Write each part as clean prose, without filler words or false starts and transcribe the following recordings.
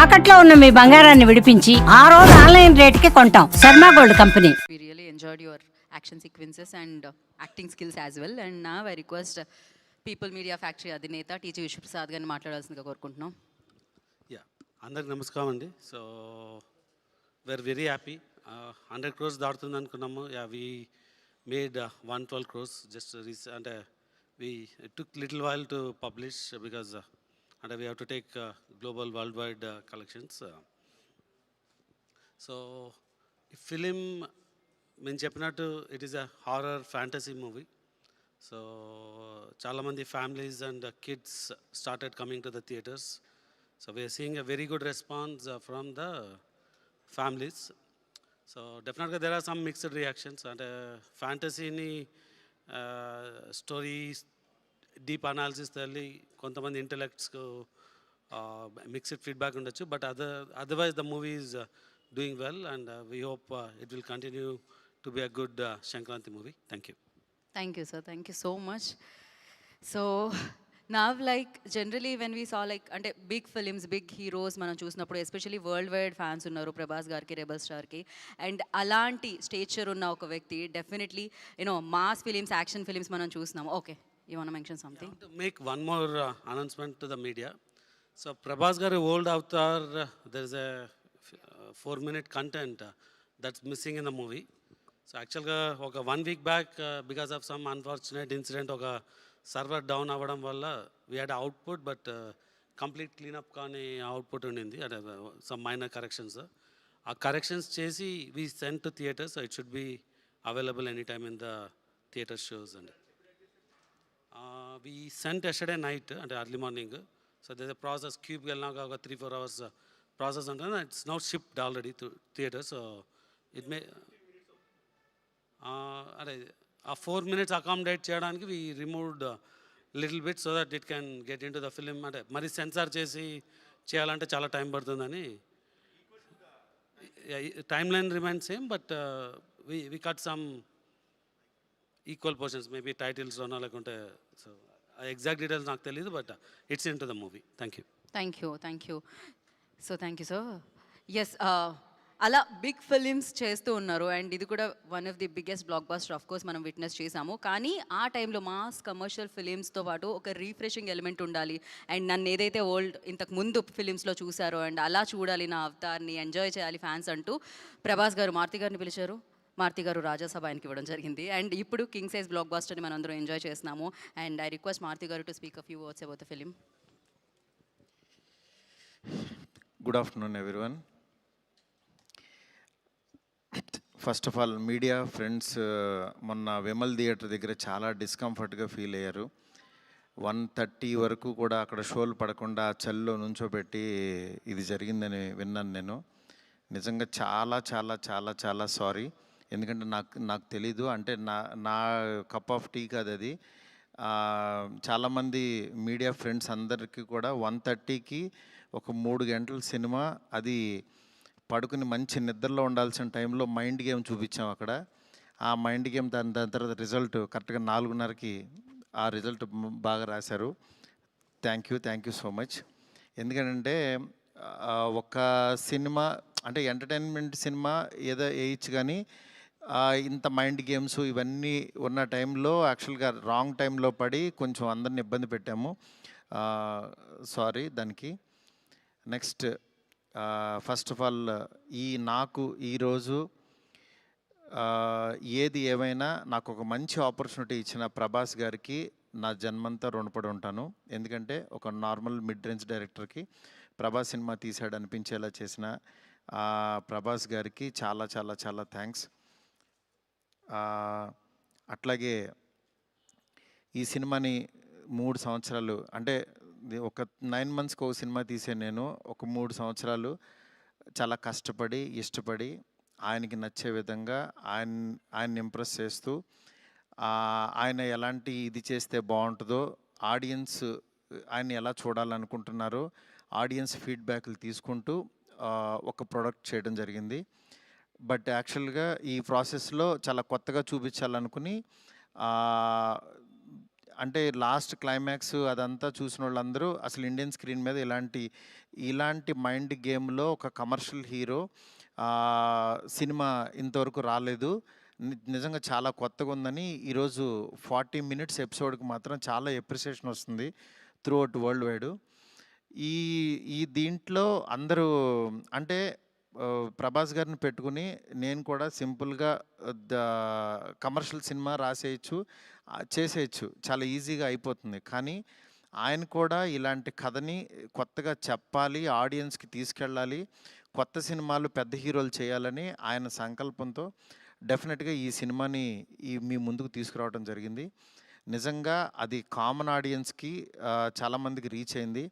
తాకట్లో ఉన్న మీ బంగారాన్ని విడిపించి ఆ రోజు ఆన్లైన్ రేటుకి కొంటాం. Sharma gold company. We really enjoyed your action sequences and acting skills as well. And now I request People Media Factory అధినేత టీజీ విశ్వప్రసాద్ గారిని మాట్లాడాల్సిందిగా కోరుకుంటున్నాం. యా, అందరికి నమస్కారం అండి. So we are very happy. 100 crores దాటుతుంది అనుకున్నాము. Yeah, we made 112 crores just అంటే we took little while to publish because అంటే we have to take global world wide collections. So ఈ ఫిలిం మేము చెప్పినట్టు it is a horror fantasy movie. So చాలామంది families and kids started coming to the theatres. So we are seeing a very good response from the families. So definitely there are some mixed reactions. And fantasy ni stories, deep analysis thalli kontamandi intellects ko mixed feedback undachu. But otherwise the movie is doing well, and we hope it will continue to be a good Shankranti movie. Thank you. Thank you, sir. Thank you so much. So now, like generally when we saw like అంటే big films, big heroes మనం చూసినప్పుడు especially world wide fans ఉన్నారు ప్రభాస్ గారికి, rebel స్టార్కి. And అలాంటి stature ఉన్న ఒక వ్యక్తి definitely mass films, action films మనం చూసినాము. Okay, you want to mention something? To make one more announcement to the media. So Prabhas garu old avatar, there is a 4-minute content that's missing in the movie. So actually oka 1 week back because of some unfortunate incident oka server down అవ్వడం వల్ల we had output, but complete cleanup కానీ output ఉండింది. అంటే some minor corrections. ఆ corrections చేసి we sent to theatres. It should be available any time in the theatre shows అండి. We sent yesterday night, అంటే early morning. So this a process. క్యూబ్కి వెళ్ళినాక ఒక 3-4 hours ప్రాసెస్ ఉంటుంది. It's now shipped already to theatres. So it may అదే ఆ 4 minutes accommodate చేయడానికి we removed little bit so that it can get in to the film. అంటే మరి censor చేసి చేయాలంటే చాలా టైం పడుతుందని. Timeline remain same, but we cut some equal portions, maybe టైటిల్స్లోనో లేకుంటే. సో ఎగ్జాక్ట్ డీటెయిల్స్ నాకు తెలియదు, but it's in to the movie. Thank you. Thank you. So thank you sir. Yes, అలా big films చేస్తూ ఉన్నారు. And ఇది కూడా one of the biggest block buster of course మనం విట్నెస్ చేసాము. కానీ ఆ టైంలో మాస్ కమర్షియల్ ఫిలిమ్స్తో పాటు ఒక రీఫ్రెషింగ్ ఎలిమెంట్ ఉండాలి. అండ్ నన్ను ఏదైతే ఇంతకు ముందు ఫిలిమ్స్లో చూసారో అండ్ అలా చూడాలి, నా అవతార్ని ఎంజాయ్ చేయాలి ఫ్యాన్స్ అంటూ ప్రభాస్ గారు మారుతి గారిని పిలిచారు. మారుతి గారు రాజాసభ ఆయనకి ఇవ్వడం జరిగింది. అండ్ ఇప్పుడు కింగ్ సైజ్ బ్లాక్ బస్టర్ని మనం అందరం ఎంజాయ్ చేస్తున్నాము. అండ్ ఐ రిక్వెస్ట్ మారుతి గారు to speak a few words about the film. Good afternoon everyone. First of all media friends, మొన్న విమల్ థియేటర్ దగ్గర చాలా డిస్కంఫర్ట్గా ఫీల్ అయ్యారు. 1:30 వరకు కూడా అక్కడ షోలు పడకుండా చలిలో నుంచోబెట్టి ఇది జరిగిందని విన్నాను నేను. నిజంగా చాలా చాలా చాలా చాలా సారీ. ఎందుకంటే నాకు తెలీదు, అంటే నా కప్ ఆఫ్ టీ కాదు అది. చాలామంది మీడియా ఫ్రెండ్స్ అందరికీ కూడా 1:30కి ఒక 3 గంటల సినిమా, అది పడుకుని మంచి నిద్రలో ఉండాల్సిన టైంలో మైండ్ గేమ్ చూపించాం అక్కడ. ఆ మైండ్ గేమ్ దాని తర్వాత రిజల్ట్ కరెక్ట్గా 4:30కి ఆ రిజల్ట్ బాగా రాశారు. Thank you so much. ఎందుకంటే ఒక సినిమా అంటే ఎంటర్టైన్మెంట్ సినిమా ఏదో వేయచ్చు, కానీ ఇంత మైండ్ గేమ్స్ ఇవన్నీ ఉన్న టైంలో యాక్చువల్గా రాంగ్ టైంలో పడి కొంచెం అందరిని ఇబ్బంది పెట్టాము. సారీ దానికి. నెక్స్ట్, ఫస్ట్ ఆఫ్ ఆల్ నాకు ఈరోజు ఏది ఏమైనా నాకు ఒక మంచి ఆపర్చునిటీ ఇచ్చిన ప్రభాస్ గారికి నా జన్మంతా రుణపడి ఉంటాను. ఎందుకంటే ఒక నార్మల్ మిడ్ రేంజ్ డైరెక్టర్కి ప్రభాస్ సినిమా తీసాడు అనిపించేలా చేసిన ప్రభాస్ గారికి చాలా చాలా చాలా థ్యాంక్స్. అట్లాగే ఈ సినిమాని 3 సంవత్సరాలు, అంటే ఒక 9 monthsకి ఒక సినిమా తీసే నేను ఒక 3 సంవత్సరాలు చాలా కష్టపడి ఇష్టపడి ఆయనకి నచ్చే విధంగా ఆయన్ని ఇంప్రెస్ చేస్తూ, ఆయన ఎలాంటి ఇది చేస్తే బాగుంటుందో, ఆడియన్స్ ఆయన్ని ఎలా చూడాలనుకుంటున్నారో ఆడియన్స్ ఫీడ్బ్యాక్లు తీసుకుంటూ ఒక ప్రోడక్ట్ చేయడం జరిగింది. బట్ యాక్చువల్గా ఈ ప్రాసెస్లో చాలా కొత్తగా చూపించాలనుకుని అంటే లాస్ట్ క్లైమాక్స్ అదంతా చూసిన వాళ్ళందరూ అసలు ఇండియన్ స్క్రీన్ మీద ఇలాంటి మైండ్ గేమ్లో ఒక కమర్షియల్ హీరో సినిమా ఇంతవరకు రాలేదు, నిజంగా చాలా కొత్తగా ఉందని ఈరోజు 40 మినిట్స్ ఎపిసోడ్కి మాత్రం చాలా ఎప్రిసియేషన్ వస్తుంది త్రూ అవుట్ వరల్డ్ వైడ్. ఈ ఈ దీంట్లో అందరూ అంటే ప్రభాస్ గారిని పెట్టుకుని నేను కూడా సింపుల్గా ద కమర్షియల్ సినిమా రాసేయచ్చు, చేసేయచ్చు, చాలా ఈజీగా అయిపోతుంది. కానీ ఆయన కూడా ఇలాంటి కథని కొత్తగా చెప్పాలి, ఆడియన్స్కి తీసుకెళ్ళాలి, కొత్త సినిమాలు పెద్ద హీరోలు చేయాలని ఆయన సంకల్పంతో డెఫినెట్గా ఈ సినిమాని మీ ముందుకు తీసుకురావడం జరిగింది. నిజంగా అది కామన్ ఆడియన్స్కి చాలామందికి రీచ్ అయింది.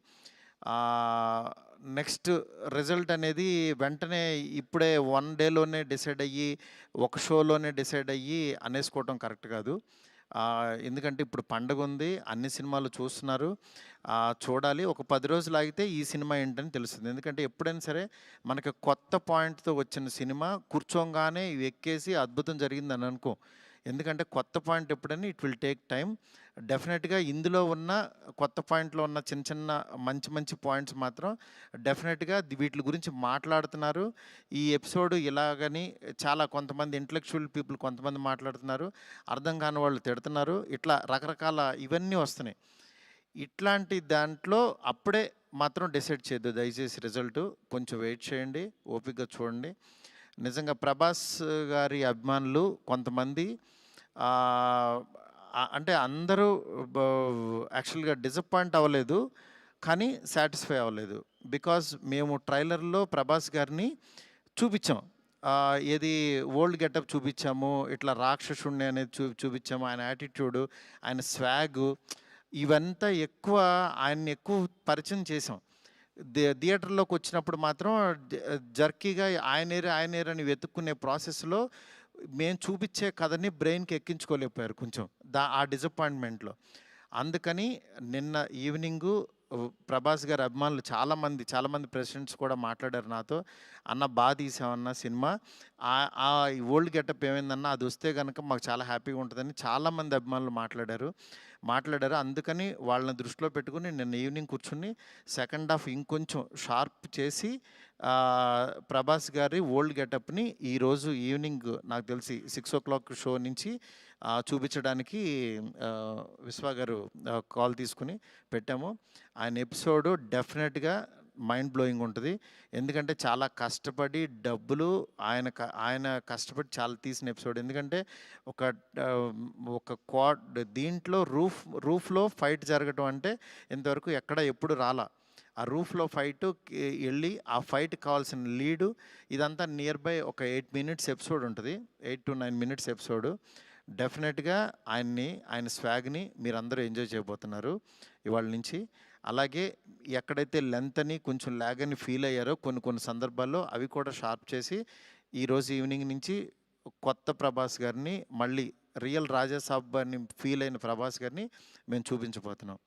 నెక్స్ట్ రిజల్ట్ అనేది వెంటనే ఇప్పుడే 1 డేలోనే డిసైడ్ అయ్యి, ఒక షోలోనే డిసైడ్ అయ్యి అనేసుకోవటం కరెక్ట్ కాదు. ఎందుకంటే ఇప్పుడు పండగ ఉంది, అన్ని సినిమాలు చూస్తున్నారు, చూడాలి. ఒక 10 రోజులు ఆగితే ఈ సినిమా ఏంటని తెలుస్తుంది. ఎందుకంటే ఎప్పుడైనా సరే మనకి కొత్త పాయింట్తో వచ్చిన సినిమా కూర్చోగానే ఎక్కేసి అద్భుతం జరిగిందని అనుకో. ఎందుకంటే కొత్త పాయింట్ ఎప్పుడైనా ఇట్ విల్ టేక్ టైం. డెఫినెట్గా ఇందులో ఉన్న కొత్త పాయింట్లో ఉన్న చిన్న చిన్న మంచి పాయింట్స్ మాత్రం డెఫినెట్గా వీటి గురించి మాట్లాడుతున్నారు. ఈ ఎపిసోడ్ ఇలాగని చాలా కొంతమంది ఇంటలెక్చువల్ పీపుల్ కొంతమంది మాట్లాడుతున్నారు, అర్థం కాని వాళ్ళు తిడుతున్నారు, ఇట్లా రకరకాల ఇవన్నీ వస్తున్నాయి. ఇట్లాంటి దాంట్లో అప్పుడే మాత్రం డిసైడ్ చేయొద్దు దయచేసి. రిజల్ట్ కొంచెం వెయిట్ చేయండి, ఓపికగా చూడండి. నిజంగా ప్రభాస్ గారి అభిమానులు కొంతమంది అంటే అందరూ యాక్చువల్గా డిసప్పాయింట్ అవ్వలేదు, కానీ సాటిస్ఫై అవ్వలేదు. బికాజ్ మేము ట్రైలర్లో ప్రభాస్ గారిని చూపించాం, ఏది ఓల్డ్ గెటప్ చూపించాము, ఇట్లా రాక్షసుణ్ణి అనేది చూపించాము, ఆయన యాటిట్యూడు, ఆయన స్వాగు, ఇవంతా ఆయన్ని ఎక్కువ పరిచయం చేసాం. థియేటర్లోకి వచ్చినప్పుడు మాత్రం జర్కీగా ఆయనేరు అని వెతుక్కునే ప్రాసెస్లో మేము చూపించే కథని బ్రెయిన్కి ఎక్కించుకోలేకపోయారు కొంచెం ఆ డిసప్పాయింట్మెంట్లో. అందుకని నిన్న ఈవినింగు ప్రభాస్ గారి అభిమానులు చాలామంది ప్రెసిడెంట్స్ కూడా మాట్లాడారు నాతో, అన్న బాగా తీసామన్న సినిమా, ఆ ఓల్డ్ గెటప్ ఏమైందన్నా అది వస్తే కనుక మాకు చాలా హ్యాపీగా ఉంటుందని చాలామంది అభిమానులు మాట్లాడారు. అందుకని వాళ్ళని దృష్టిలో పెట్టుకుని నిన్న ఈవినింగ్ కూర్చుని సెకండ్ హాఫ్ ఇంకొంచెం షార్ప్ చేసి ప్రభాస్ గారి ఓల్డ్ గెటప్ని ఈరోజు ఈవినింగ్ నాకు తెలిసి 6 o'clock షో నుంచి చూపించడానికి విశ్వ గారు కాల్ తీసుకుని పెట్టాము. ఆయన ఎపిసోడు డెఫినెట్గా మైండ్ బ్లోయింగ్ ఉంటుంది. ఎందుకంటే చాలా కష్టపడి డబ్బులు ఆయన కష్టపడి చాలా తీసిన ఎపిసోడ్. ఎందుకంటే ఒక దీంట్లో రూఫ్లో ఫైట్ జరగటం అంటే ఇంతవరకు ఎప్పుడు రాలా. ఆ రూఫ్లో ఫైట్ వెళ్ళి ఆ ఫైట్ కావాల్సిన లీడు ఇదంతా నియర్ బై ఒక 8 minutes ఎపిసోడ్ ఉంటుంది, 8 to 9 minutes ఎపిసోడు. డెఫినెట్గా ఆయన స్వాగ్ని మీరందరూ ఎంజాయ్ చేయబోతున్నారు ఇవాళ నుంచి. అలాగే ఎక్కడైతే లెంత్ అని కొంచెం ల్యాగ్ అని ఫీల్ అయ్యారో కొన్ని సందర్భాల్లో అవి కూడా షార్ప్ చేసి ఈరోజు ఈవినింగ్ నుంచి కొత్త ప్రభాస్ గారిని, మళ్ళీ రియల్ రాజాసాబ్ అని ఫీల్ అయిన ప్రభాస్ గారిని మేము చూపించబోతున్నాం.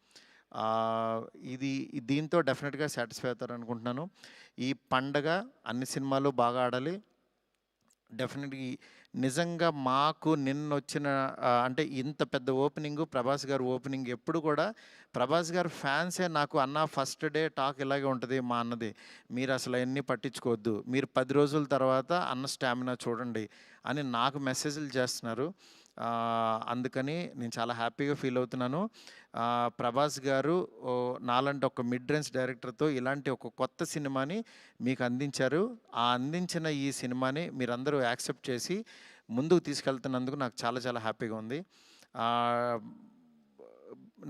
దీంతో డెఫినెట్గా సాటిస్ఫై అవుతారు అనుకుంటున్నాను. ఈ పండగ అన్ని సినిమాలు బాగా ఆడాలి. డెఫినెట్గా నిజంగా మాకు నిన్న వచ్చిన అంటే ఇంత పెద్ద ఓపెనింగ్, ప్రభాస్ గారు ఓపెనింగ్ ఎప్పుడు కూడా ప్రభాస్ గారు ఫ్యాన్సే నాకు అన్న ఫస్ట్ డే టాక్ ఇలాగే ఉంటుంది మా అన్నది, మీరు అసలు అవన్నీ పట్టించుకోవద్దు, మీరు 10 రోజుల తర్వాత అన్న స్టామినా చూడండి అని నాకు మెసేజ్లు చేస్తున్నారు. అందుకని నేను చాలా హ్యాపీగా ఫీల్ అవుతున్నాను. ప్రభాస్ గారు నాలాంటి ఒక మిడ్ రేంజ్ డైరెక్టర్తో ఇలాంటి ఒక కొత్త సినిమాని మీకు అందించారు. అందించిన ఈ సినిమాని మీరందరూ యాక్సెప్ట్ చేసి ముందుకు తీసుకెళ్తున్నందుకు నాకు చాలా హ్యాపీగా ఉంది.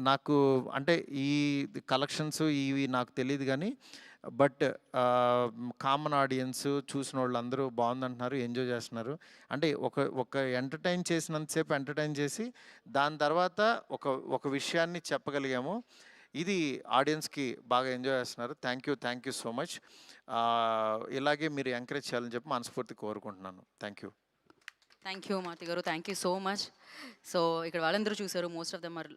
నాకు అంటే ఈ కలెక్షన్స్ ఇవి నాకు తెలియదు, కానీ బట్ కామన్ ఆడియన్స్ చూసిన వాళ్ళందరూ బాగుందంటున్నారు, ఎంజాయ్ చేస్తున్నారు. అంటే ఒక ఎంటర్టైన్ చేసినంతసేపు ఎంటర్టైన్ చేసి దాని తర్వాత ఒక విషయాన్ని చెప్పగలిగాము. ఇది ఆడియన్స్కి బాగా ఎంజాయ్ చేస్తున్నారు. Thank you so much. ఇలాగే మీరు ఎంకరేజ్ చేయాలని చెప్పి మనస్ఫూర్తి కోరుకుంటున్నాను. థ్యాంక్ యూ మారుతి గారు, thank you so much. So ఇక్కడ వాళ్ళందరూ చూసారు, మోస్ట్ ఆఫ్ దెమ్ ఆర్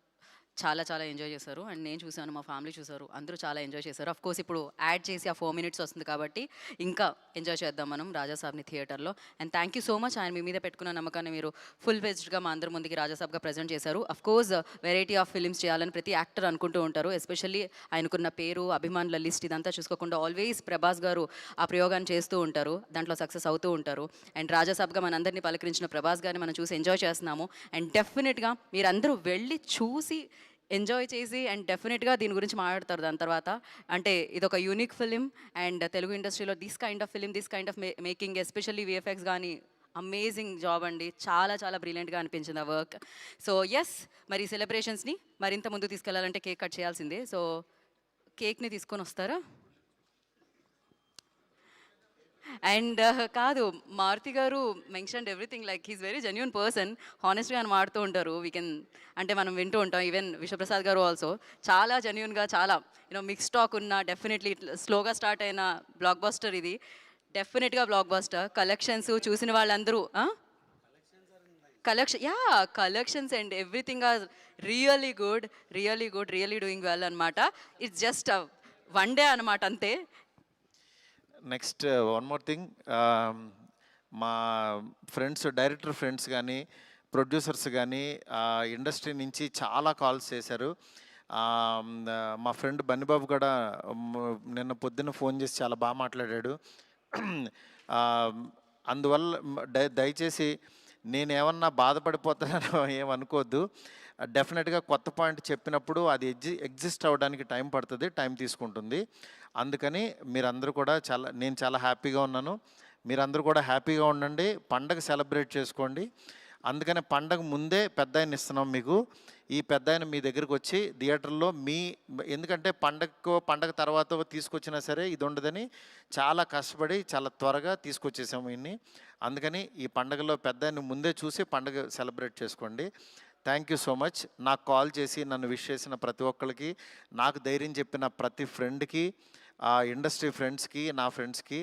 చాలా చాలా ఎంజాయ్ చేశారు. అండ్ నేను చూశాను, మా ఫ్యామిలీ చూసారు, అందరూ చాలా ఎంజాయ్ చేశారు. అఫ్ కోర్స్ ఇప్పుడు యాడ్ చేసి ఆ 4 minutes వస్తుంది కాబట్టి ఇంకా ఎంజాయ్ చేద్దాం మనం రాజాసాబ్ని థియేటర్లో. And thank you so much, ఆయన మీ మీద పెట్టుకున్న నమ్మకాన్ని మీరు ఫుల్ ఫెజ్డ్గా మా అందరి ముందుకి రాజాసాబ్గా ప్రజెంట్ చేశారు. Of course variety of films చేయాలని ప్రతి యాక్టర్ అనుకుంటూ ఉంటారు. ఎస్పెషల్లీ ఆయనకున్న పేరు, అభిమానుల లిస్ట్ ఇదంతా చూసుకోకుండా ఆల్వేస్ ప్రభాస్ గారు ఆ ప్రయోగాన్ని చేస్తూ ఉంటారు, దాంట్లో సక్సెస్ అవుతూ ఉంటారు. అండ్ రాజాసాబ్గా మనందరినీ పలకరించిన ప్రభాస్ గారిని మనం చూసి ఎంజాయ్ చేస్తున్నాము. అండ్ డెఫినెట్గా మీరందరూ వెళ్ళి చూసి ఎంజాయ్ చేసి అండ్ డెఫినెట్గా దీని గురించి మాట్లాడతారు దాని తర్వాత. అంటే ఇదొక యూనిక్ ఫిలిం అండ్ తెలుగు ఇండస్ట్రీలో this kind of film, this kind of making, especially VFX కానీ అమేజింగ్ జాబ్ అండి. చాలా చాలా బ్రిలియంట్గా అనిపించింది ఆ వర్క్. సో ఎస్, మరి సెలబ్రేషన్స్ని మరింత ముందు తీసుకెళ్లాలంటే కేక్ కట్ చేయాల్సిందే. సో కేక్ని తీసుకొని వస్తారా? అండ్ కాదు, మారుతి గారు mentioned everything, like he's very genuine person, హానెస్ట్గా అని మాడుతూ ఉంటారు. వీ కెన్ అంటే మనం వింటూ ఉంటాం. ఈవెన్ విశ్వప్రసాద్ గారు ఆల్సో చాలా జెన్యున్గా, చాలా మిక్స్ టాక్ ఉన్న, డెఫినెట్లీ స్లోగా స్టార్ట్ అయిన బ్లాక్ బస్టర్ ఇది. డెఫినెట్గా బ్లాక్ బస్టర్. కలెక్షన్స్ చూసిన వాళ్ళందరూ collections and everything are really good, really doing well అనమాట. ఇట్స్ జస్ట్ వన్ డే అనమాట అంతే. నెక్స్ట్ వన్ మోర్ థింగ్, మా ఫ్రెండ్స్, డైరెక్టర్ ఫ్రెండ్స్ కానీ, ప్రొడ్యూసర్స్ కానీ ఇండస్ట్రీ నుంచి చాలా కాల్స్ చేశారు. మా ఫ్రెండ్ బన్నిబాబు కూడా నిన్న పొద్దున్న ఫోన్ చేసి చాలా బాగా మాట్లాడాడు. అందువల్ల దయచేసి నేనేమన్నా బాధపడిపోతానో ఏమనుకోవద్దు. డెఫినెట్గా కొత్త పాయింట్ చెప్పినప్పుడు అది ఎగ్జిస్ట్ అవ్వడానికి టైం పడుతుంది, టైం తీసుకుంటుంది. అందుకని మీరందరూ కూడా నేను చాలా హ్యాపీగా ఉన్నాను. మీరందరూ కూడా హ్యాపీగా ఉండండి, పండగ సెలబ్రేట్ చేసుకోండి. అందుకని పండగ ముందే పెద్ద ఆయన ఇస్తున్నాం మీకు. ఈ పెద్ద ఆయన మీ దగ్గరికి వచ్చి థియేటర్లో ఎందుకంటే పండగ తర్వాత తీసుకొచ్చినా సరే ఇది ఉండదని చాలా కష్టపడి చాలా త్వరగా తీసుకొచ్చేసాము ఇన్ని. అందుకని ఈ పండగలో పెద్ద ఆయన ముందే చూసి పండగ సెలబ్రేట్ చేసుకోండి. Thank you so much. నాకు కాల్ చేసి నన్ను విష్ చేసిన ప్రతి ఒక్కరికి, నాకు ధైర్యం చెప్పిన ప్రతి ఫ్రెండ్కి, ఇండస్ట్రీ ఫ్రెండ్స్కి, నా ఫ్రెండ్స్కి,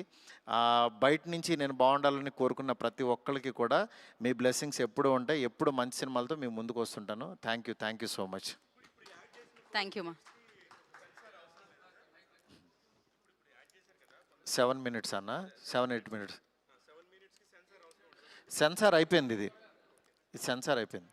బయట నుంచి నేను బాగుండాలని కోరుకున్న ప్రతి ఒక్కరికి కూడా మీ బ్లెస్సింగ్స్ ఎప్పుడూ ఉంటాయి. ఎప్పుడు మంచి సినిమాలతో మీ ముందుకు వస్తుంటాను. Thank you so much. Thank you మా. 7 minutes అన్న, 7-8 minutes. సెన్సార్ అయిపోయింది, ఇది సెన్సార్ అయిపోయింది.